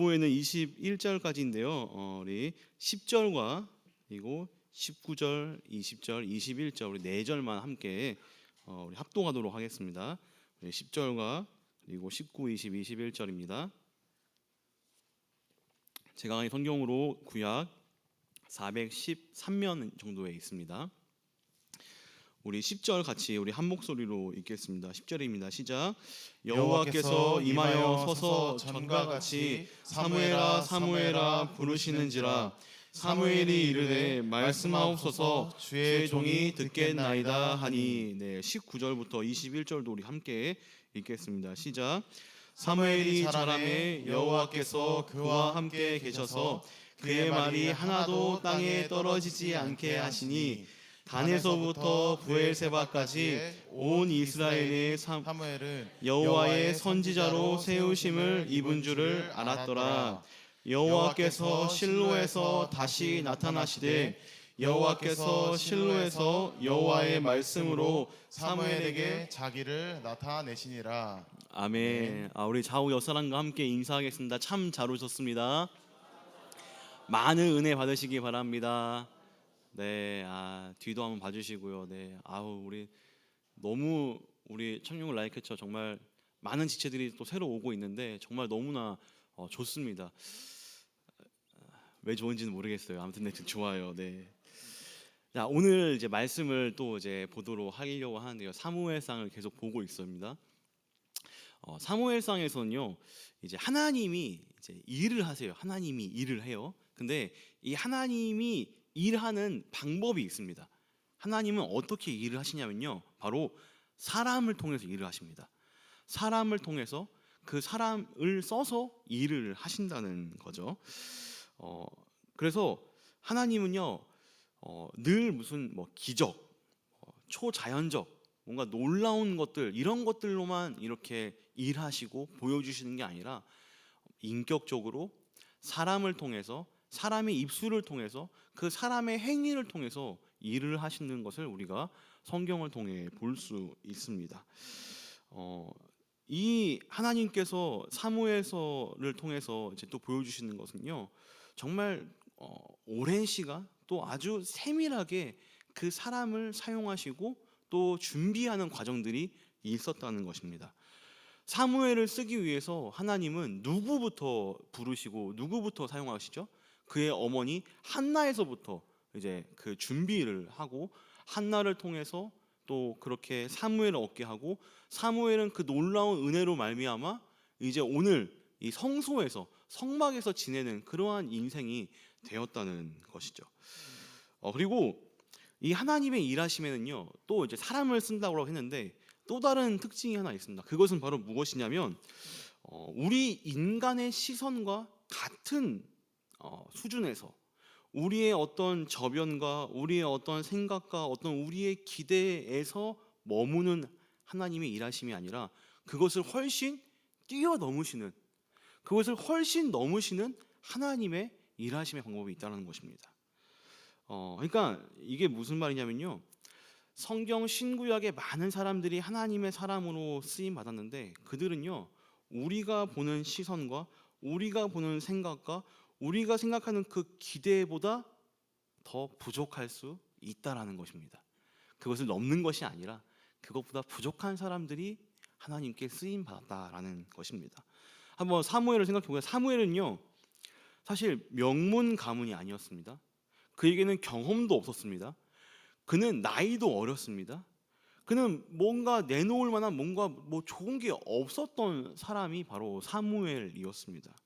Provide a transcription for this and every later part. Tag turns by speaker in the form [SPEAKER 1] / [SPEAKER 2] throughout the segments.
[SPEAKER 1] 후에는 21절까지인데요. 우리 10절과 그리고 19절, 20절, 21절 우리 4절만 함께 우리 합동하도록 하겠습니다. 10절과 그리고 19, 20, 21절입니다. 제가 강의 성경으로 구약 413면 정도에 있습니다. 우리 10절 같이 우리 한 목소리로 읽겠습니다. 10절입니다. 시작. 여호와께서 임하여 서서 전과 같이 사무엘아 사무엘아 부르시는지라. 사무엘이 이르되 말씀하옵소서 주의 종이 듣겠나이다 하니. 19절부터 21절도 우리 함께 읽겠습니다. 시작. 사무엘이 자라매 여호와께서 그와 함께 계셔서 그의 말이 하나도 땅에 떨어지지 않게 하시니 단에서부터 부엘세바까지 온 이스라엘의 사무엘은 여호와의 선지자로 세우심을 입은 줄을 알았더라. 여호와께서 실로에서 다시 나타나시되 여호와께서 실로에서 여호와의 말씀으로 사무엘에게
[SPEAKER 2] 자기를 나타내시니라.
[SPEAKER 1] 아멘. 우리 좌우 옆사람과 함께 인사하겠습니다. 참 잘 오셨습니다. 많은 은혜 받으시기 바랍니다. 네, 뒤도 한번 봐주시고요. 네, 우리 너무 우리 청룡 라이크처 정말 많은 지체들이 또 새로 오고 있는데 정말 너무나 좋습니다. 왜 좋은지는 모르겠어요. 아무튼 네, 좋아요. 네. 자, 오늘 이제 말씀을 또 이제 보도록 하려고 하는데요. 사무엘상을 계속 보고 있습니다. 사무엘상에서는요, 이제 하나님이 이제 일을 하세요. 하나님이 일을 해요. 근데 이 하나님이 일하는 방법이 있습니다. 하나님은 어떻게 일을 하시냐면요, 바로 사람을 통해서 일을 하십니다. 사람을 통해서 그 사람을 써서 일을 하신다는 거죠. 그래서 하나님은요, 늘 무슨 기적, 초자연적, 뭔가 놀라운 것들, 이런 것들로만 이렇게 일하시고 보여주시는 게 아니라 인격적으로 사람을 통해서, 사람의 입술을 통해서, 그 사람의 행위를 통해서 일을 하시는 것을 우리가 성경을 통해 볼 수 있습니다. 이 하나님께서 사무엘서를 통해서 이제 또 보여주시는 것은요, 정말 오랜 시간 또 아주 세밀하게 그 사람을 사용하시고 또 준비하는 과정들이 있었다는 것입니다. 사무엘을 쓰기 위해서 하나님은 누구부터 부르시고 누구부터 사용하시죠? 그의 어머니 한나에서부터 이제 그 준비를 하고, 한나를 통해서 또 그렇게 사무엘을 얻게 하고, 사무엘은 그 놀라운 은혜로 말미암아 이제 오늘 이 성소에서, 성막에서 지내는 그러한 인생이 되었다는 것이죠. 그리고 이 하나님의 일하심에는요, 또 이제 사람을 쓴다고 했는데 또 다른 특징이 하나 있습니다. 그것은 바로 무엇이냐면, 우리 인간의 시선과 같은 수준에서 우리의 어떤 저변과 우리의 어떤 생각과 어떤 우리의 기대에서 머무는 하나님의 일하심이 아니라 그것을 훨씬 뛰어넘으시는, 그것을 훨씬 넘으시는 하나님의 일하심의 방법이 있다는 것입니다. 그러니까 이게 무슨 말이냐면요, 성경 신구약의 많은 사람들이 하나님의 사람으로 쓰임 받았는데 그들은요, 우리가 보는 시선과 우리가 보는 생각과 우리가 생각하는 그 기대보다 더 부족할 수 있다라는 것입니다. 그것을 넘는 것이 아니라 그것보다 부족한 사람들이 하나님께 쓰임 받았다라는 것입니다. 한번 사무엘을 생각해 보세요. 사무엘은요, 사실 명문 가문이 아니었습니다. 그에게는 경험도 없었습니다. 그는 나이도 어렸습니다. 그는 뭔가 내놓을 만한 뭔가 좋은 게 없었던 사람이 바로 사무엘이었습니다.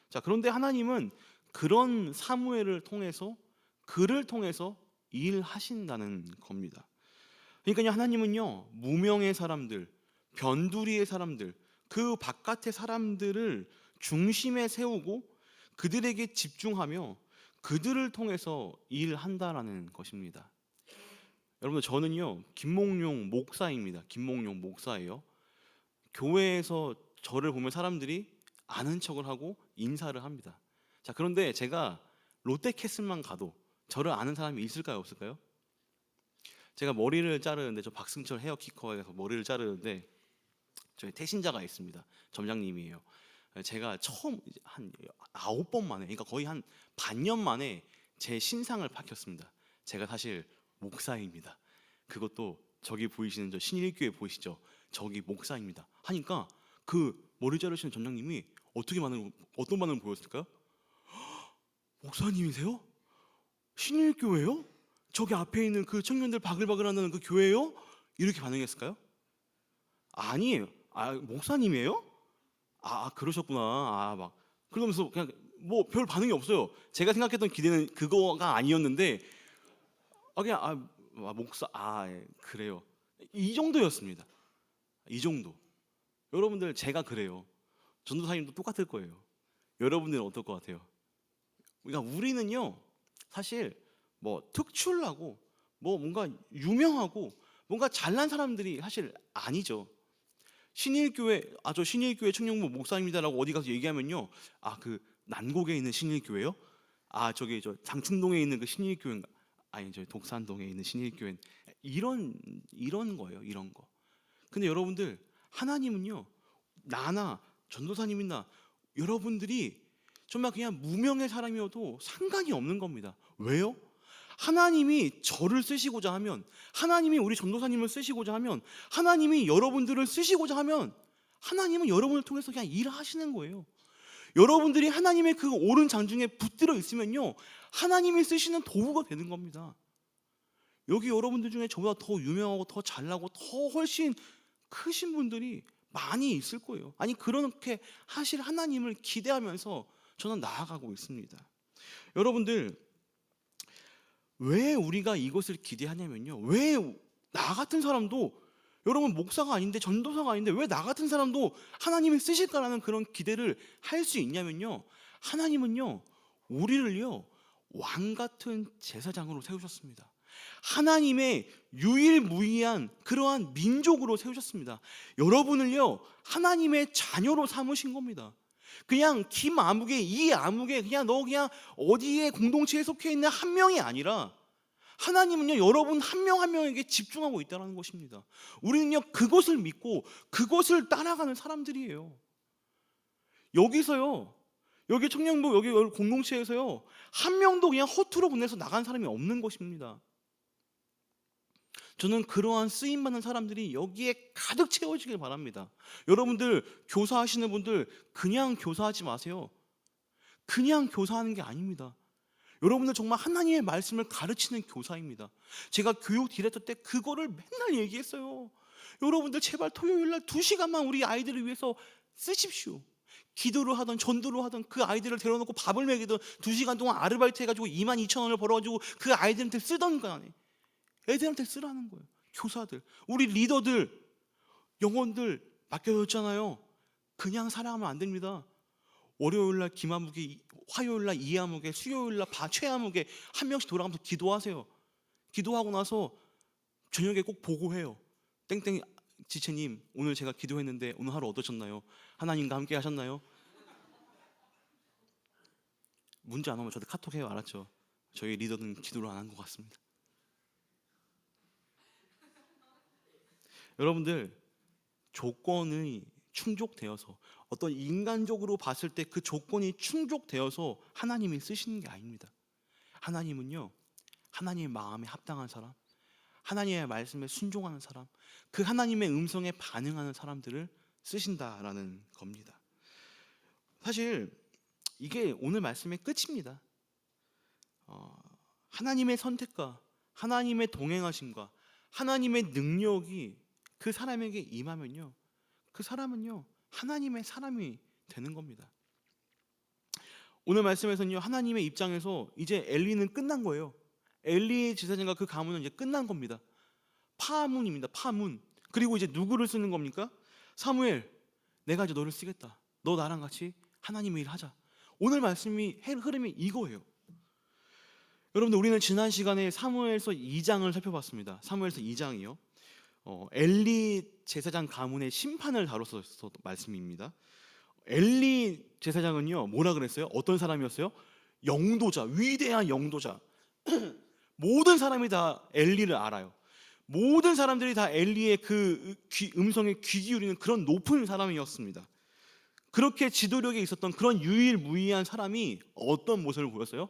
[SPEAKER 1] 자, 그런데 하나님은 그런 사무엘을 통해서, 그를 통해서 일하신다는 겁니다. 그러니까 하나님은요, 무명의 사람들, 변두리의 사람들, 그 바깥의 사람들을 중심에 세우고 그들에게 집중하며 그들을 통해서 일한다라는 것입니다. 여러분들, 저는요, 김몽룡 목사입니다. 김몽룡 목사예요. 교회에서 저를 보면 사람들이 아는 척을 하고 인사를 합니다. 자, 그런데 제가 롯데캐슬만 가도 저를 아는 사람이 있을까요, 없을까요? 제가 머리를 자르는데, 저 박승철 헤어키커에서 머리를 자르는데 저희 태신자가 있습니다. 점장님이에요. 제가 처음 이제 한 9번 만에, 그러니까 거의 한 반년 만에 제 신상을 밝혔습니다. 제가 사실 목사입니다. 그것도 저기 보이시는 저 신일교회 보이시죠? 저기 목사입니다. 하니까 그 머리 자르시는 전장님이 어떤 반응을 보였을까요? 목사님이세요? 신일교회요? 저기 앞에 있는 그 청년들 바글바글하는 그 교회요? 이렇게 반응했을까요? 아니에요. 목사님이에요? 그러셨구나. 막 그러면서 그냥 뭐 별 반응이 없어요. 제가 생각했던 기대는 그거가 아니었는데 그냥 목사 예, 그래요. 이 정도였습니다. 이 정도. 여러분들 제가 그래요. 전도사님도 똑같을 거예요. 여러분들은 어떨 것 같아요? 그러니까 우리는요 사실 뭐 특출나고 뭐 뭔가 유명하고 뭔가 잘난 사람들이 사실 아니죠. 신일교회 저 신일교회 청년부 목사입니다라고 어디 가서 얘기하면요 그 난곡에 있는 신일교회요? 저기 저 장충동에 있는 그 신일교회인가? 아니 저 독산동에 있는 신일교회. 이런 거예요. 이런 거. 근데 여러분들 하나님은요 나나 전도사님이나 여러분들이 정말 그냥 무명의 사람이어도 상관이 없는 겁니다. 왜요? 하나님이 저를 쓰시고자 하면, 하나님이 우리 전도사님을 쓰시고자 하면, 하나님이 여러분들을 쓰시고자 하면 하나님은 여러분을 통해서 그냥 일하시는 거예요. 여러분들이 하나님의 그 오른 장중에 붙들어 있으면요 하나님이 쓰시는 도구가 되는 겁니다. 여기 여러분들 중에 저보다 더 유명하고 더 잘나고 더 훨씬 크신 분들이 많이 있을 거예요. 아니 그렇게 하실 하나님을 기대하면서 저는 나아가고 있습니다. 여러분들 왜 우리가 이것을 기대하냐면요, 왜 나 같은 사람도, 여러분 목사가 아닌데 전도사가 아닌데 왜 나 같은 사람도 하나님이 쓰실까라는 그런 기대를 할 수 있냐면요, 하나님은요 우리를요 왕 같은 제사장으로 세우셨습니다. 하나님의 유일무이한 그러한 민족으로 세우셨습니다. 여러분을요 하나님의 자녀로 삼으신 겁니다. 그냥 김 아무개 이 아무개 그냥 너 그냥 어디에 공동체에 속해 있는 한 명이 아니라 하나님은요 여러분 한 명 한 명에게 집중하고 있다는 것입니다. 우리는요 그것을 믿고 그것을 따라가는 사람들이에요. 여기서요, 여기 청년부 여기 공동체에서요 한 명도 그냥 허투루 보내서 나간 사람이 없는 것입니다. 저는 그러한 쓰임받는 사람들이 여기에 가득 채워지길 바랍니다. 여러분들 교사하시는 분들 그냥 교사하지 마세요. 그냥 교사하는 게 아닙니다. 여러분들 정말 하나님의 말씀을 가르치는 교사입니다. 제가 교육 디렉터 때 그거를 맨날 얘기했어요. 여러분들 제발 토요일날 2시간만 우리 아이들을 위해서 쓰십시오. 기도를 하던 전도를 하던 그 아이들을 데려놓고 밥을 먹이던 2시간 동안 아르바이트 해가지고 22,000원을 벌어가지고 그 아이들한테 쓰던 간에 애들한테 쓰라는 거예요. 교사들, 우리 리더들, 영혼들 맡겨졌잖아요. 그냥 살아가면 안 됩니다. 월요일날 김아무개, 화요일날 이아무개, 수요일날 최아무개 한 명씩 돌아가면서 기도하세요. 기도하고 나서 저녁에 꼭 보고해요. 땡땡 지체님 오늘 제가 기도했는데 오늘 하루 어떠셨나요? 하나님과 함께 하셨나요? 문제 안 오면 저도 카톡해요. 알았죠? 저희 리더는 기도를 안 한 것 같습니다. 여러분들 조건이 충족되어서 어떤 인간적으로 봤을 때 그 조건이 충족되어서 하나님이 쓰시는 게 아닙니다. 하나님은요 하나님의 마음에 합당한 사람, 하나님의 말씀에 순종하는 사람, 그 하나님의 음성에 반응하는 사람들을 쓰신다라는 겁니다. 사실 이게 오늘 말씀의 끝입니다. 하나님의 선택과 하나님의 동행하심과 하나님의 능력이 그 사람에게 임하면요 그 사람은요 하나님의 사람이 되는 겁니다. 오늘 말씀에서는요 하나님의 입장에서 이제 엘리는 끝난 거예요. 엘리의 제사장과 그 가문은 이제 끝난 겁니다. 파문입니다. 파문. 그리고 이제 누구를 쓰는 겁니까? 사무엘, 내가 이제 너를 쓰겠다. 너 나랑 같이 하나님의 일을 하자. 오늘 말씀이 흐름이 이거예요. 여러분들 우리는 지난 시간에 사무엘서 2장을 살펴봤습니다. 사무엘서 2장이요 엘리 제사장 가문의 심판을 다뤄서 말씀입니다. 엘리 제사장은요 뭐라 그랬어요? 어떤 사람이었어요? 영도자, 위대한 영도자. 모든 사람이 다 엘리를 알아요. 모든 사람들이 다 엘리의 그 음성에 귀 기울이는 그런 높은 사람이었습니다. 그렇게 지도력에 있었던 그런 유일무이한 사람이 어떤 모습을 보였어요?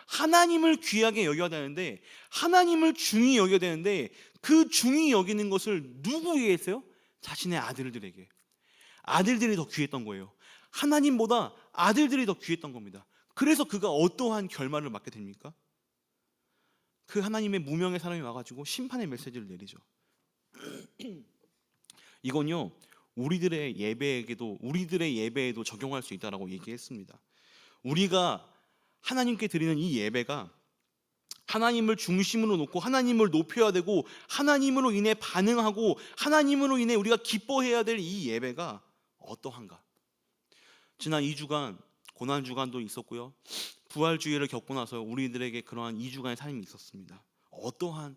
[SPEAKER 1] 하나님을 귀하게 여겨야 되는데, 하나님을 중히 여겨야 되는데, 그 중히 여기는 것을 누구에게 했어요? 자신의 아들들에게. 아들들이 더 귀했던 거예요. 하나님보다 아들들이 더 귀했던 겁니다. 그래서 그가 어떠한 결말을 맞게 됩니까? 그 하나님의 무명의 사람이 와가지고 심판의 메시지를 내리죠. 이건요, 우리들의 예배에도 적용할 수 있다라고 얘기했습니다. 우리가 하나님께 드리는 이 예배가 하나님을 중심으로 놓고 하나님을 높여야 되고, 하나님으로 인해 반응하고 하나님으로 인해 우리가 기뻐해야 될 이 예배가 어떠한가? 지난 2주간 고난주간도 있었고요, 부활주의를 겪고 나서 우리들에게 그러한 2주간의 삶이 있었습니다. 어떠한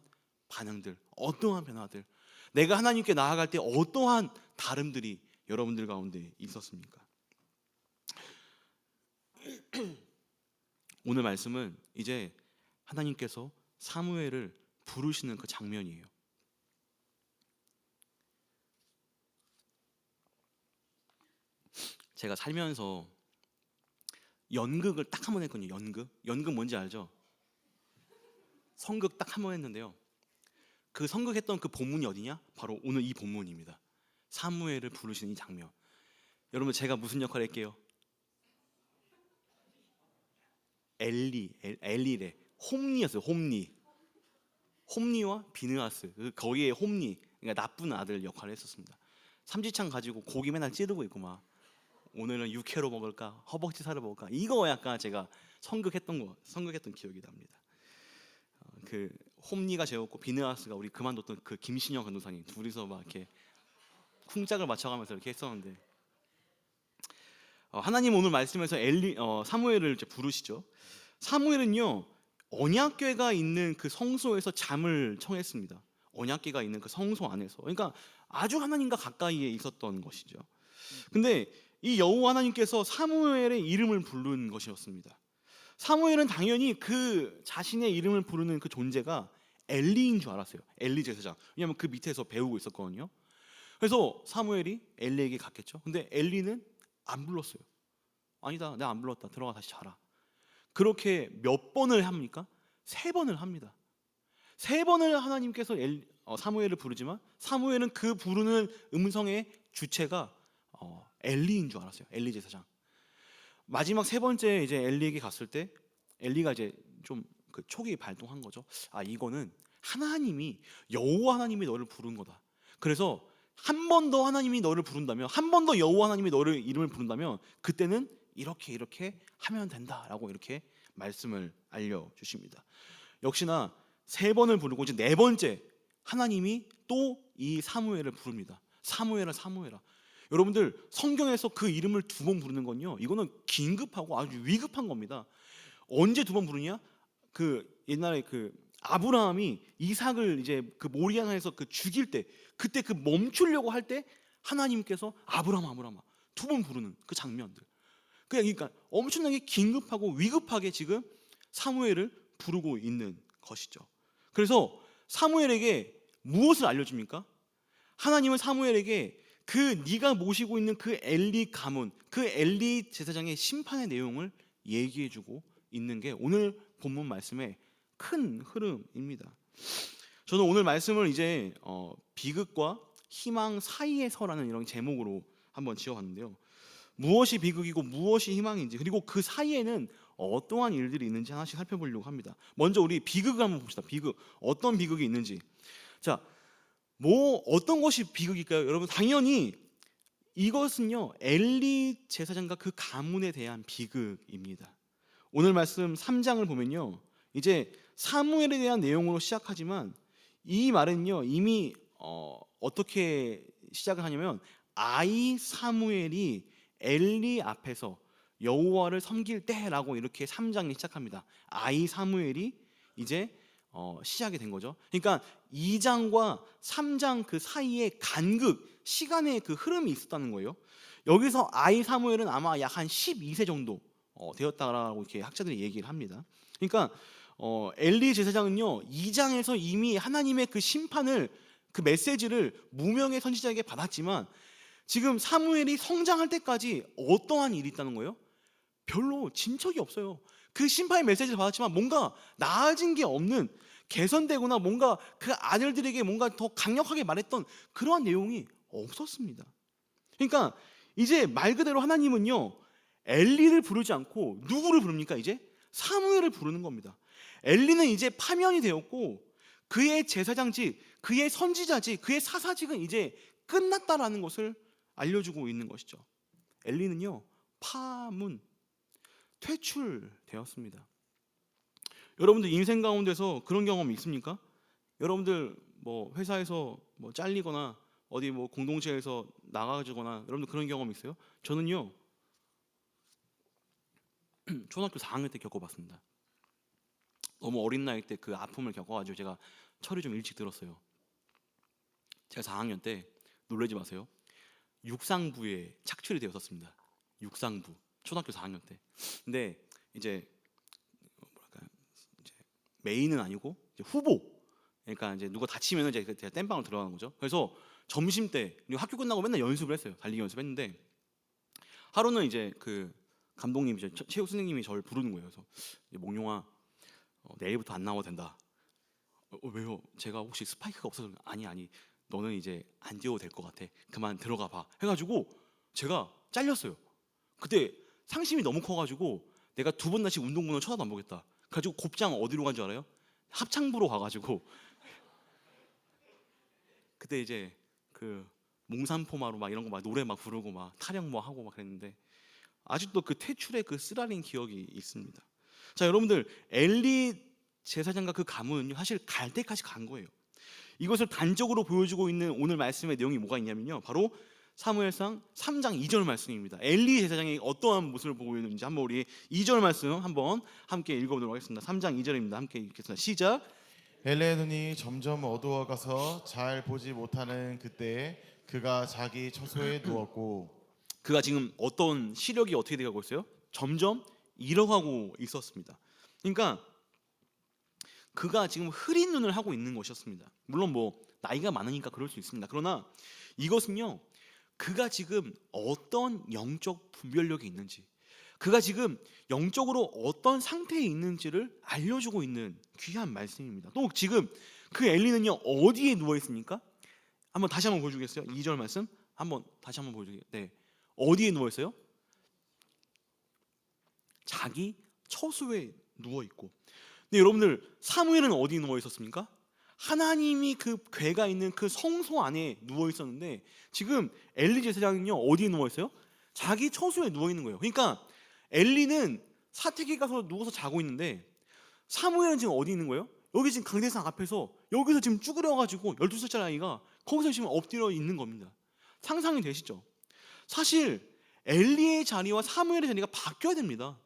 [SPEAKER 1] 반응들, 어떠한 변화들, 내가 하나님께 나아갈 때 어떠한 다름들이 여러분들 가운데 있었습니까? 오늘 말씀은 이제 하나님께서 사무엘을 부르시는 그 장면이에요. 제가 살면서 연극을 딱 한 번 했거든요. 연극 뭔지 알죠? 성극 딱 한 번 했는데요, 그 성극했던 그 본문이 어디냐? 바로 오늘 이 본문입니다. 사무엘을 부르시는 이 장면. 여러분, 제가 무슨 역할 할게요? 엘리래. 홈리였어요. 홈리와 비느하스, 거기에 홈리, 그러니까 나쁜 아들 역할을 했었습니다. 삼지창 가지고 고기 맨날 찌르고 있고, 막 오늘은 육회로 먹을까, 허벅지 살을 먹을까, 이거 약간 제가 성극했던 기억이 납니다. 그 홈리가 제였고 비느하스가 우리 그만뒀던 그 김신영 감독사님, 둘이서 막 이렇게 쿵짝을 맞춰가면서 이렇게 했었는데, 하나님 오늘 말씀에서 사무엘을 이제 부르시죠. 사무엘은요, 언약궤가 있는 그 성소에서 잠을 청했습니다. 언약궤가 있는 그 성소 안에서, 그러니까 아주 하나님과 가까이에 있었던 것이죠. 근데 이 여호와 하나님께서 사무엘의 이름을 부른 것이었습니다. 사무엘은 당연히 그 자신의 이름을 부르는 그 존재가 엘리인 줄 알았어요. 엘리 제사장. 왜냐하면 그 밑에서 배우고 있었거든요. 그래서 사무엘이 엘리에게 갔겠죠. 근데 엘리는 안 불렀어요. 아니다, 내가 안 불렀다, 들어가 다시 자라. 그렇게 몇 번을 합니까? 3번을 합니다. 3번을 하나님께서 사무엘을 부르지만, 사무엘은 그 부르는 음성의 주체가 엘리인 줄 알았어요. 엘리 제사장. 마지막 3번째 이제 엘리에게 갔을 때, 엘리가 이제 좀 그 촉이 발동한 거죠. 이거는 하나님이, 여호와 하나님이 너를 부른 거다. 그래서 한 번 더 하나님이 너를 부른다면, 한 번 더 여호와 하나님이 너를 이름을 부른다면, 그때는 이렇게 하면 된다라고 이렇게 말씀을 알려주십니다. 역시나 3번을 부르고 이제 4번째 하나님이 또 이 사무엘을 부릅니다. 사무엘아, 사무엘아. 여러분들, 성경에서 그 이름을 2번 부르는 건요, 이거는 긴급하고 아주 위급한 겁니다. 언제 2번 부르냐? 그 옛날에 그 아브라함이 이삭을 이제 그 모리아에서 그 죽일 때, 그때 그 멈추려고 할 때 하나님께서 아브라함아 2번 부르는 그 장면들. 그러니까 엄청나게 긴급하고 위급하게 지금 사무엘을 부르고 있는 것이죠. 그래서 사무엘에게 무엇을 알려줍니까? 하나님은 사무엘에게 그 네가 모시고 있는 그 엘리 가문, 그 엘리 제사장의 심판의 내용을 얘기해주고 있는 게 오늘 본문 말씀의 큰 흐름입니다. 저는 오늘 말씀을 이제 비극과 희망 사이에서라는 이런 제목으로 한번 지어봤는데요. 무엇이 비극이고 무엇이 희망인지, 그리고 그 사이에는 어떠한 일들이 있는지 하나씩 살펴보려고 합니다. 먼저 우리 비극을 한번 봅시다. 비극, 어떤 비극이 있는지. 자, 어떤 것이 비극일까요? 여러분, 당연히 이것은요, 엘리 제사장과 그 가문에 대한 비극입니다. 오늘 말씀 3장을 보면요, 이제 사무엘에 대한 내용으로 시작하지만, 이 말은요 이미 어떻게 시작을 하냐면, 아이 사무엘이 엘리 앞에서 여호와를 섬길 때라고 이렇게 3장이 시작합니다. 아이 사무엘이 이제 시작이 된 거죠. 그러니까 2장과 3장 그 사이에 간극, 시간의 그 흐름이 있었다는 거예요. 여기서 아이 사무엘은 아마 약 한 12세 정도 되었다라고 이렇게 학자들이 얘기를 합니다. 그러니까 엘리 제사장은요 2장에서 이미 하나님의 그 심판을, 그 메시지를 무명의 선지자에게 받았지만, 지금 사무엘이 성장할 때까지 어떠한 일이 있다는 거예요? 별로 진척이 없어요. 그 심판의 메시지를 받았지만 뭔가 나아진 게 없는, 개선되거나 뭔가 그 아들들에게 뭔가 더 강력하게 말했던 그러한 내용이 없었습니다. 그러니까 이제 말 그대로 하나님은요, 엘리를 부르지 않고 누구를 부릅니까? 이제 사무엘을 부르는 겁니다. 엘리는 이제 파면이 되었고 그의 제사장직, 그의 선지자직, 그의 사사직은 이제 끝났다라는 것을 알려주고 있는 것이죠. 엘리는요, 파문, 퇴출되었습니다. 여러분들 인생 가운데서 그런 경험 있습니까? 여러분들 뭐 회사에서 뭐 잘리거나 어디 뭐 공동체에서 나가지거나 여러분들 그런 경험 있어요? 저는요, 초등학교 4학년 때 겪어봤습니다. 너무 어린 나이 때 그 아픔을 겪어가지고 제가 철이 좀 일찍 들었어요. 제가 4학년 때, 놀라지 마세요, 육상부에 착출이 되었었습니다. 육상부, 초등학교 4학년 때. 근데 이제 뭐랄까, 이제 메인은 아니고 이제 후보. 그러니까 이제 누가 다치면 이제 제가 땜빵을 들어가는 거죠. 그래서 점심 때 그리고 학교 끝나고 맨날 연습을 했어요. 달리기 연습했는데 하루는 이제 그 감독님, 이제 체육 선생님이 저를 부르는 거예요. 그래서 몽룡아, 내일부터 안 나와도 된다. 왜요? 제가 혹시 스파이크가 없어서? 아니, 너는 이제 안 뛰어도 될 것 같아. 그만 들어가 봐. 해가지고 제가 잘렸어요. 그때 상심이 너무 커가지고 내가 2번 다시 운동부는 쳐다도 안 보겠다. 그래가지고 곱장 어디로 간 줄 알아요? 합창부로 가가지고 그때 이제 그 몽산포마로 막 이런 거 막 노래 막 부르고 막 타령 뭐 하고 막 그랬는데 아직도 그 퇴출의 그 쓰라린 기억이 있습니다. 자, 여러분들, 엘리 제사장과 그 가문은요, 사실 갈 때까지 간 거예요. 이것을 단적으로 보여주고 있는 오늘 말씀의 내용이 뭐가 있냐면요, 바로 사무엘상 3장 2절 말씀입니다. 엘리 제사장이 어떠한 모습을 보고 있는지 한번 우리 2절 말씀 한번 함께 읽어보도록 하겠습니다. 3장 2절입니다. 함께 읽겠습니다. 시작.
[SPEAKER 2] 엘리의 눈이 점점 어두워가서 잘 보지 못하는 그때 그가 자기 처소에 누웠고.
[SPEAKER 1] 그가 지금 어떤 시력이 어떻게 되고 있어요? 점점 잃어가고 있었습니다. 그러니까 그가 지금 흐린 눈을 하고 있는 것이었습니다. 물론 뭐 나이가 많으니까 그럴 수 있습니다. 그러나 이것은요, 그가 지금 어떤 영적 분별력이 있는지, 그가 지금 영적으로 어떤 상태에 있는지를 알려주고 있는 귀한 말씀입니다. 또 지금 그 엘리는요, 어디에 누워 있습니까? 한번 다시 한번 보여주겠어요? 2절 말씀 한번 다시 한번 보여주세요. 네, 어디에 누워 있어요? 자기 처소에 누워 있고. 근데 여러분들, 사무엘은 어디 누워 있었습니까? 하나님이 그 궤가 있는 그 성소 안에 누워 있었는데 지금 엘리 제사장은요, 어디에 누워 있어요? 자기 처소에 누워 있는 거예요. 그러니까 엘리는 사택에 가서 누워서 자고 있는데 사무엘은 지금 어디 있는 거예요? 여기 지금 강대상 앞에서 여기서 지금 쭈그려 가지고 12살짜리 아이가 거기서 지금 엎드려 있는 겁니다. 상상이 되시죠? 사실 엘리의 자리와 사무엘의 자리가 바뀌어야 됩니다.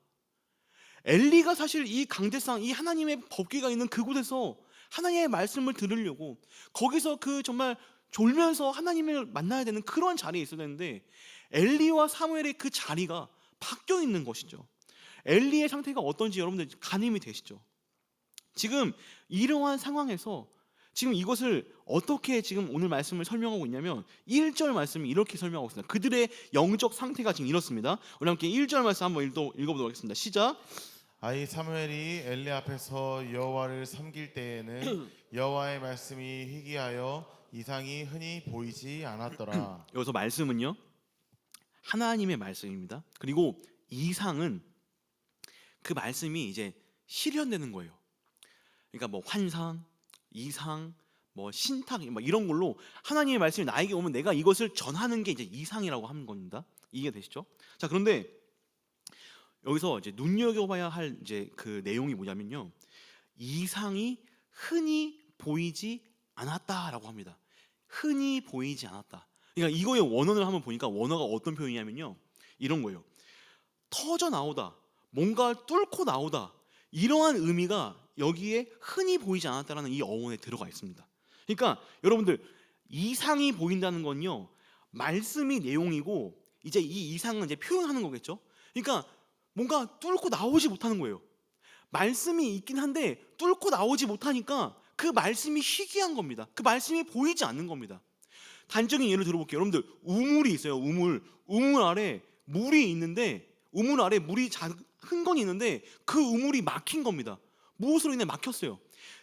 [SPEAKER 1] 엘리가 사실 이 강대상, 이 하나님의 법궤가 있는 그곳에서 하나님의 말씀을 들으려고 거기서 그 정말 졸면서 하나님을 만나야 되는 그런 자리에 있어야 되는데 엘리와 사무엘의 그 자리가 바뀌어 있는 것이죠. 엘리의 상태가 어떤지 여러분들 가늠이 되시죠? 지금 이러한 상황에서 지금 이것을 어떻게 지금 오늘 말씀을 설명하고 있냐면 1절 말씀이 이렇게 설명하고 있습니다. 그들의 영적 상태가 지금 이렇습니다. 우리 함께 1절 말씀 한번 읽어보도록 하겠습니다. 시작.
[SPEAKER 2] 아이 사무엘이 엘리 앞에서 여호와를 섬길 때에는 여호와의 말씀이 희귀하여 이상이 흔히 보이지 않았더라.
[SPEAKER 1] 여기서 말씀은요, 하나님의 말씀입니다. 그리고 이상은 그 말씀이 이제 실현되는 거예요. 그러니까 뭐 환상, 이상, 뭐 신탁, 뭐 이런 걸로 하나님의 말씀이 나에게 오면 내가 이것을 전하는 게 이제 이상이라고 하는 겁니다. 이해되시죠? 자, 그런데 여기서 이제 눈여겨봐야 할 이제 그 내용이 뭐냐면요, 이상이 흔히 보이지 않았다라고 합니다. 흔히 보이지 않았다. 그러니까 이거의 원어를 한번 보니까 원어가 어떤 표현이냐면요, 이런 거예요. 터져 나오다, 뭔가 뚫고 나오다, 이러한 의미가 여기에 흔히 보이지 않았다라는 이 어원에 들어가 있습니다. 그러니까 여러분들, 이상이 보인다는 건요, 말씀이 내용이고 이제 이 이상은 이제 표현하는 거겠죠. 그러니까 뭔가 뚫고 나오지 못하는 거예요. 말씀이 있긴 한데 뚫고 나오지 못하니까 그 말씀이 희귀한 겁니다. 그 말씀이 보이지 않는 겁니다. 단적인 예를 들어볼게요. 여러분들 우물이 있어요. 우물 아래 물이 있는데 우물 아래 물이 흥건히 있는데 그 우물이 막힌 겁니다. 무엇으로 인해 막혔어요?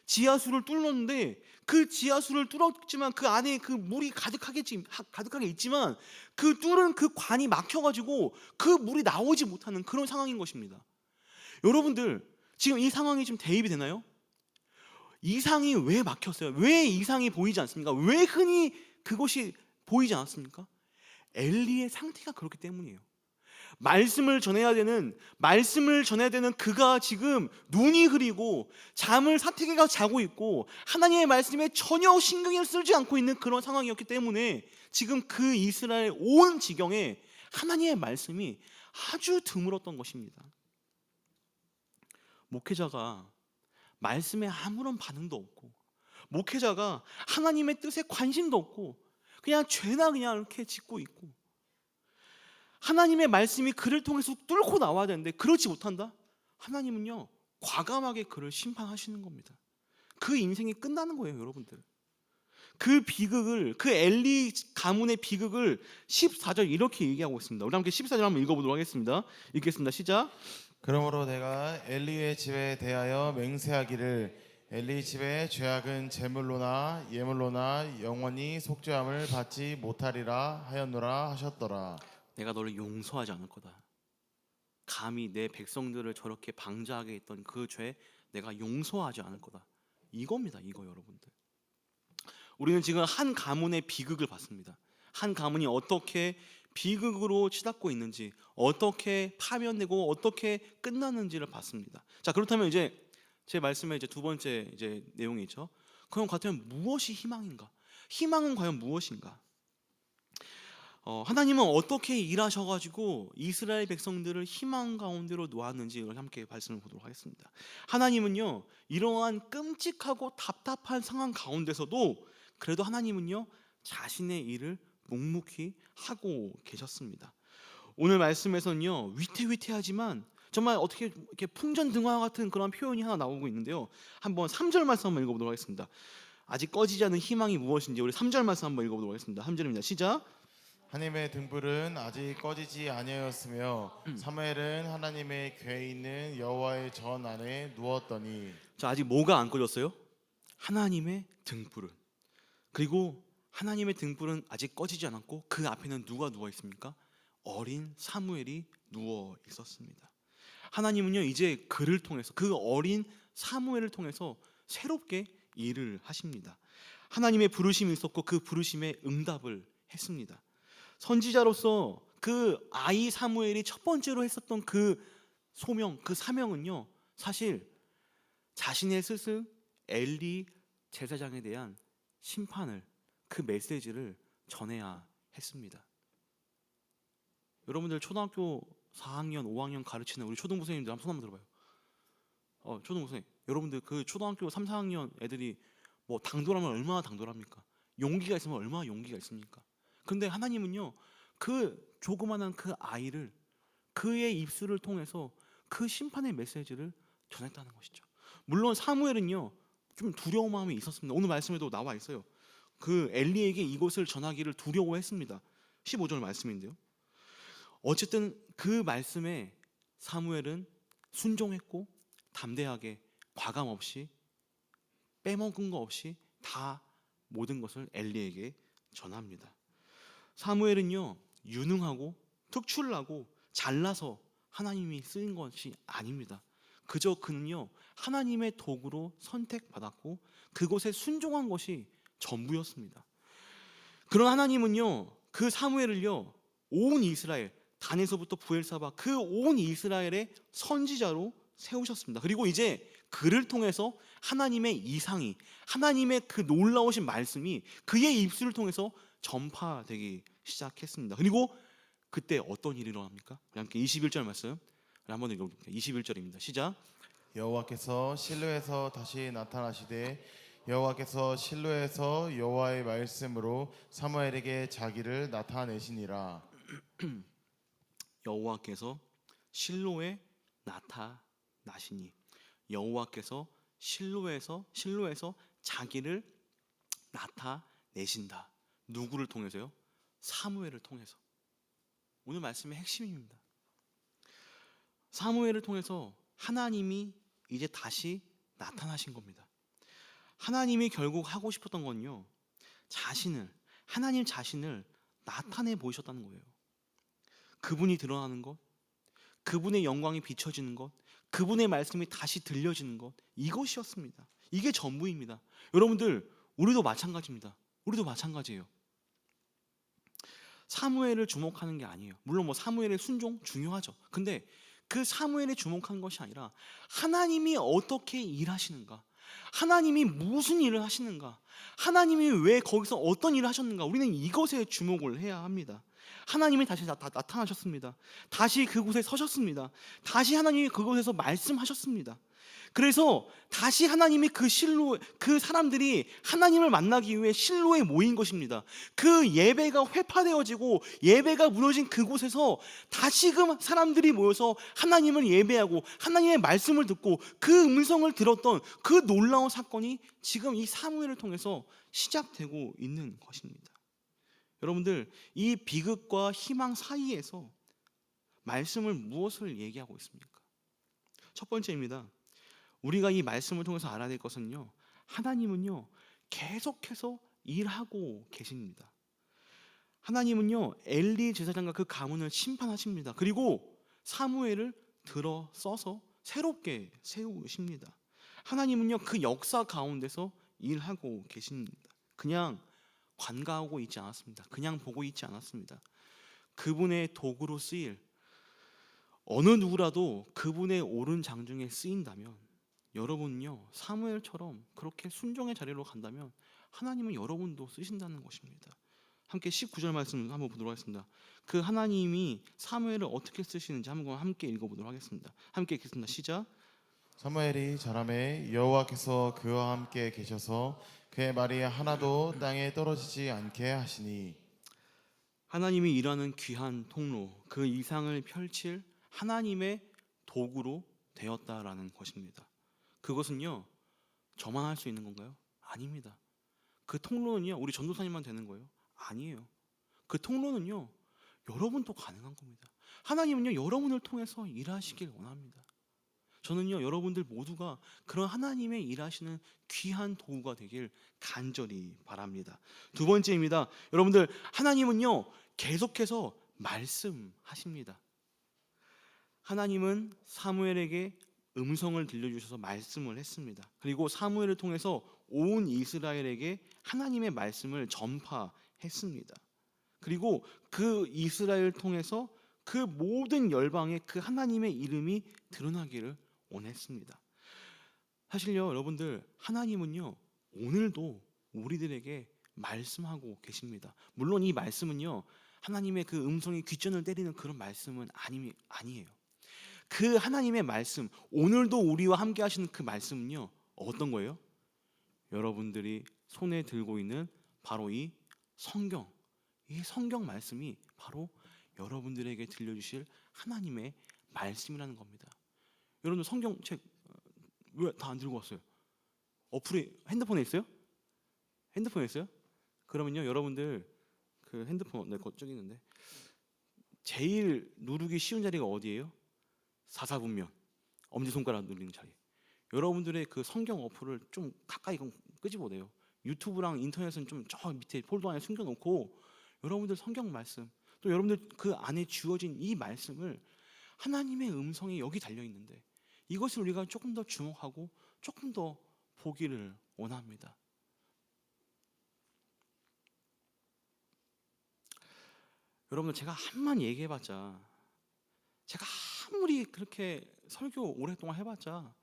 [SPEAKER 1] 지하수를 뚫었는데 그 지하수를 뚫었지만 그 안에 그 물이 가득하게 있지만 그 뚫은 그 관이 막혀가지고 그 물이 나오지 못하는 그런 상황인 것입니다. 여러분들 지금 이 상황이 좀 대입이 되나요? 이상이 왜 막혔어요? 왜 이상이 보이지 않습니까? 왜 흔히 그것이 보이지 않았습니까? 엘리의 상태가 그렇기 때문이에요. 말씀을 전해야 되는 그가 지금 눈이 흐리고 잠을 사태기가 자고 있고 하나님의 말씀에 전혀 신경을 쓰지 않고 있는 그런 상황이었기 때문에 지금 그 이스라엘 온 지경에 하나님의 말씀이 아주 드물었던 것입니다. 목회자가 말씀에 아무런 반응도 없고 목회자가 하나님의 뜻에 관심도 없고 그냥 죄나 그냥 이렇게 짓고 있고 하나님의 말씀이 그를 통해서 뚫고 나와야 되는데 그렇지 못한다? 하나님은요 과감하게 그를 심판하시는 겁니다. 그 인생이 끝나는 거예요. 여러분들 그 비극을 그 엘리 가문의 비극을 14절 이렇게 얘기하고 있습니다. 우리 함께 14절 한번 읽어보도록 하겠습니다. 읽겠습니다. 시작.
[SPEAKER 2] 그러므로 내가 엘리의 집에 대하여 맹세하기를 엘리 집의 죄악은 제물로나 예물로나 영원히 속죄함을 받지 못하리라 하였노라 하셨더라.
[SPEAKER 1] 내가 너를 용서하지 않을 거다. 감히 내 백성들을 저렇게 방자하게 했던 그 죄 내가 용서하지 않을 거다. 이겁니다. 이거 여러분들. 우리는 지금 한 가문의 비극을 봤습니다. 한 가문이 어떻게 비극으로 치닫고 있는지, 어떻게 파면되고 어떻게 끝났는지를 봤습니다. 자, 그렇다면 이제 제 말씀의 이제 두 번째 이제 내용이 있죠. 그럼 같으면 무엇이 희망인가? 희망은 과연 무엇인가? 하나님은 어떻게 일하셔가지고 이스라엘 백성들을 희망 가운데로 놓았는지 함께 말씀을 보도록 하겠습니다. 하나님은요 이러한 끔찍하고 답답한 상황 가운데서도 그래도 하나님은요 자신의 일을 묵묵히 하고 계셨습니다. 오늘 말씀에서는요 위태위태하지만 정말 어떻게 이렇게 풍전등화 같은 그런 표현이 하나 나오고 있는데요. 한번 3절 말씀 한번 읽어보도록 하겠습니다. 아직 꺼지지 않은 희망이 무엇인지 우리 3절 말씀 한번 읽어보도록 하겠습니다. 3절입니다. 시작.
[SPEAKER 2] 하나님의 등불은 아직 꺼지지 아니하였으며 사무엘은 하나님의 궤에 있는 여호와의 전 안에 누웠더니.
[SPEAKER 1] 자, 아직 뭐가 안 꺼졌어요? 하나님의 등불은. 그리고 하나님의 등불은 아직 꺼지지 않았고 그 앞에는 누가 누워 있습니까? 어린 사무엘이 누워 있었습니다. 하나님은요 이제 그를 통해서 그 어린 사무엘을 통해서 새롭게 일을 하십니다. 하나님의 부르심이 있었고 그 부르심에 응답을 했습니다. 선지자로서 그 아이 사무엘이 첫 번째로 했었던 그 소명, 그 사명은요 사실 자신의 스승 엘리 제사장에 대한 심판을, 그 메시지를 전해야 했습니다. 여러분들 초등학교 4학년, 5학년 가르치는 우리 초등부 선생님들 한번 손 한번 들어봐요. 초등부 선생님, 여러분들 그 초등학교 3, 4학년 애들이 뭐 당돌하면 얼마나 당돌합니까? 용기가 있으면 얼마나 용기가 있습니까? 근데 하나님은요 그 조그만한 그 아이를 그의 입술을 통해서 그 심판의 메시지를 전했다는 것이죠. 물론 사무엘은요 좀 두려운 마음이 있었습니다. 오늘 말씀에도 나와 있어요. 그 엘리에게 이것을 전하기를 두려워했습니다. 15절 말씀인데요. 어쨌든 그 말씀에 사무엘은 순종했고 담대하게 과감 없이 빼먹은 거 없이 다 모든 것을 엘리에게 전합니다. 사무엘은요 유능하고 특출나고 잘나서 하나님이 쓰인 것이 아닙니다. 그저 그는요 하나님의 도구로 선택받았고 그곳에 순종한 것이 전부였습니다. 그런 하나님은요 그 사무엘을요 온 이스라엘 단에서부터 부엘사바 그 온 이스라엘의 선지자로 세우셨습니다. 그리고 이제 그를 통해서 하나님의 이상이, 하나님의 그 놀라우신 말씀이 그의 입술을 통해서 전파되기 시작했습니다. 그리고 그때 어떤 일이 일어납니까? 우리 함께 21절 말씀 한번 읽어볼게요. 21절입니다. 시작.
[SPEAKER 2] 여호와께서 실로에서 다시 나타나시되 여호와께서 실로에서 여호와의 말씀으로 사무엘에게 자기를 나타내시니라.
[SPEAKER 1] 여호와께서 실로에 나타나시니, 여호와께서 실로에서 자기를 나타내신다. 누구를 통해서요? 사무엘을 통해서. 오늘 말씀의 핵심입니다. 사무엘을 통해서 하나님이 이제 다시 나타나신 겁니다. 하나님이 결국 하고 싶었던 건요, 하나님 자신을 나타내 보이셨다는 거예요. 그분이 드러나는 것, 그분의 영광이 비춰지는 것, 그분의 말씀이 다시 들려지는 것, 이것이었습니다. 이게 전부입니다. 여러분들, 우리도 마찬가지입니다. 우리도 마찬가지예요. 사무엘을 주목하는 게 아니에요. 물론 사무엘의 순종 중요하죠. 근데 그 사무엘에 주목하는 것이 아니라 하나님이 어떻게 일하시는가, 하나님이 무슨 일을 하시는가, 하나님이 왜 거기서 어떤 일을 하셨는가, 우리는 이것에 주목을 해야 합니다. 하나님이 다시 나타나셨습니다. 다시 그곳에 서셨습니다. 다시 하나님이 그곳에서 말씀하셨습니다. 그래서 다시 하나님이 그 사람들이 하나님을 만나기 위해 실로에 모인 것입니다. 그 예배가 회파되어지고 예배가 무너진 그곳에서 다시금 사람들이 모여서 하나님을 예배하고 하나님의 말씀을 듣고 그 음성을 들었던 그 놀라운 사건이 지금 이 사무엘을 통해서 시작되고 있는 것입니다. 여러분들, 이 비극과 희망 사이에서 말씀을 무엇을 얘기하고 있습니까? 첫 번째입니다. 우리가 이 말씀을 통해서 알아야 될 것은요, 하나님은요 계속해서 일하고 계십니다. 하나님은요 엘리 제사장과 그 가문을 심판하십니다. 그리고 사무엘을 들어 써서 새롭게 세우십니다. 하나님은요 그 역사 가운데서 일하고 계십니다. 그냥 관가하고 있지 않았습니다. 그냥 보고 있지 않았습니다. 그분의 도구로 쓰일 어느 누구라도 그분의 옳은 장중에 쓰인다면, 여러분은요 사무엘처럼 그렇게 순종의 자리로 간다면 하나님은 여러분도 쓰신다는 것입니다. 함께 19절 말씀 한번 보도록 하겠습니다. 그 하나님이 사무엘을 어떻게 쓰시는지 한번 함께 읽어보도록 하겠습니다. 함께 읽겠습니다. 시작.
[SPEAKER 2] 사무엘이 자라매 여호와께서 그와 함께 계셔서 그의 말이 하나도 땅에 떨어지지 않게 하시니,
[SPEAKER 1] 하나님이 일하는 귀한 통로, 그 이상을 펼칠 하나님의 도구로 되었다라는 것입니다. 그것은요 저만 할 수 있는 건가요? 아닙니다. 그 통로는요 우리 전도사님만 되는 거예요? 아니에요. 그 통로는요 여러분도 가능한 겁니다. 하나님은요 여러분을 통해서 일하시길 원합니다. 저는요 여러분들 모두가 그런 하나님의 일하시는 귀한 도구가 되길 간절히 바랍니다. 두 번째입니다. 여러분들, 하나님은요 계속해서 말씀하십니다. 하나님은 사무엘에게 음성을 들려주셔서 말씀을 했습니다. 그리고 사무엘을 통해서 온 이스라엘에게 하나님의 말씀을 전파했습니다. 그리고 그 이스라엘을 통해서 그 모든 열방에 그 하나님의 이름이 드러나기를 원했습니다. 사실요 여러분들, 하나님은요 오늘도 우리들에게 말씀하고 계십니다. 물론 이 말씀은요 하나님의 그 음성이 귓전을 때리는 그런 말씀은 아니에요. 그 하나님의 말씀, 오늘도 우리와 함께 하시는 그 말씀은요 어떤 거예요? 여러분들이 손에 들고 있는 바로 이 성경 말씀이 바로 여러분들에게 들려주실 하나님의 말씀이라는 겁니다. 여러분들 성경책 왜 다 안 들고 왔어요? 어플이 핸드폰에 있어요? 핸드폰에 있어요? 그러면요 여러분들 그 핸드폰 내 거 저기 있는데 제일 누르기 쉬운 자리가 어디예요? 사사분면, 엄지손가락 누르는 자리. 여러분들의 그 성경 어플을 좀 가까이 끄집어내요. 유튜브랑 인터넷은 좀 저 밑에 폴더 안에 숨겨놓고 여러분들 성경 말씀, 또 여러분들 그 안에 주어진 이 말씀을, 하나님의 음성이 여기 달려있는데 이것을 우리가 조금 더 주목하고 조금 더 보기를 원합니다. 여러분들, 제가 한만 얘기해봤자, 제가 아무리 그렇게 설교 오랫동안 해봤자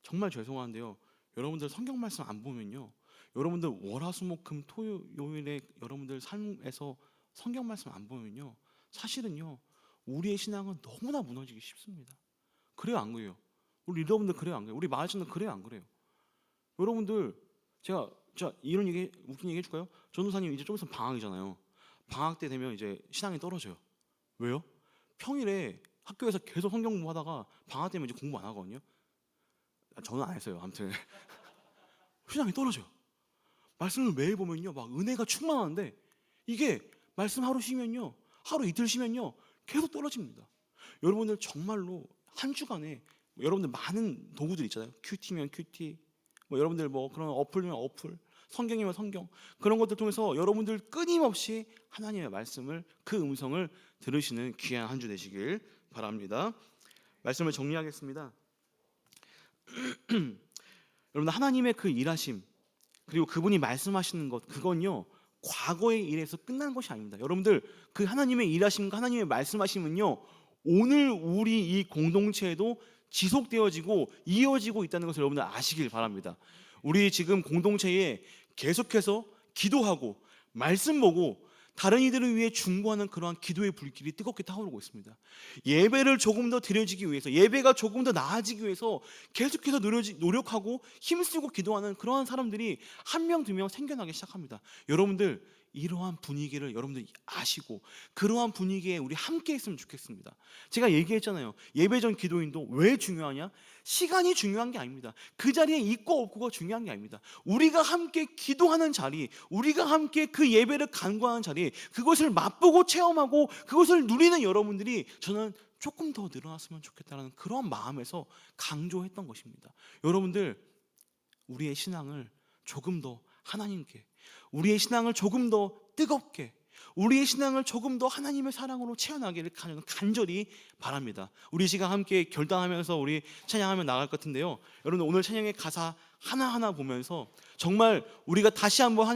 [SPEAKER 1] 정말 죄송한데요, 여러분들 성경 말씀 안 보면요, 여러분들 월화수목금 토요일에 여러분들 삶에서 성경 말씀 안 보면요, 사실은요 우리의 신앙은 너무나 무너지기 쉽습니다. 그래요 안 그래요? 우리 리더분들 그래요 안 그래요? 우리 마을신도 그래요 안 그래요? 여러분들, 제가 이런 얘기, 웃긴 얘기 해줄까요? 전도사님 이제 좀 있으면 방학이잖아요. 방학 때 되면 이제 신앙이 떨어져요. 왜요? 평일에 학교에서 계속 성경 공부하다가 방학 때면 이제 공부 안 하거든요. 저는 안 했어요. 아무튼 신앙이 떨어져요. 말씀을 매일 보면요 막 은혜가 충만한데 이게 말씀 하루 쉬면요, 하루 이틀 쉬면요 계속 떨어집니다. 여러분들 정말로 한 주간에 여러분들 많은 도구들 있잖아요. 큐티면 큐티, 뭐 여러분들 뭐 그런 어플이면 어플, 성경이면 성경, 그런 것들 통해서 여러분들 끊임없이 하나님의 말씀을, 그 음성을 들으시는 귀한 한 주 되시길 바랍니다. 말씀을 정리하겠습니다. 여러분, 하나님의 그 일하심, 그리고 그분이 말씀하시는 것, 그건요 과거의 일에서 끝난 것이 아닙니다. 여러분들, 그 하나님의 일하심과 하나님의 말씀하심은요 오늘 우리 이 공동체에도 지속되어지고 이어지고 있다는 것을 여러분들 아시길 바랍니다. 우리 지금 공동체에 계속해서 기도하고 말씀 보고 다른 이들을 위해 중보하는 그러한 기도의 불길이 뜨겁게 타오르고 있습니다. 예배를 조금 더 드려지기 위해서, 예배가 조금 더 나아지기 위해서 계속해서 노력하고 힘쓰고 기도하는 그러한 사람들이 한 명 두 명 생겨나기 시작합니다. 여러분들, 이러한 분위기를 여러분들이 아시고 그러한 분위기에 우리 함께 했으면 좋겠습니다. 제가 얘기했잖아요. 예배 전 기도인도 왜 중요하냐? 시간이 중요한 게 아닙니다. 그 자리에 있고 없고가 중요한 게 아닙니다. 우리가 함께 기도하는 자리, 우리가 함께 그 예배를 간구하는 자리, 그것을 맛보고 체험하고 그것을 누리는 여러분들이 저는 조금 더 늘어났으면 좋겠다는 그런 마음에서 강조했던 것입니다. 여러분들, 우리의 신앙을 조금 더 하나님께, 우리의 신앙을 조금 더 뜨겁게, 우리의 신앙을 조금 더 하나님의 사랑으로 채워나기를 간절히 바랍니다. 우리 시간 함께 결단하면서 우리 찬양하며 나갈 것 같은데요, 여러분 오늘 찬양의 가사 하나하나 보면서 정말 우리가 다시 한번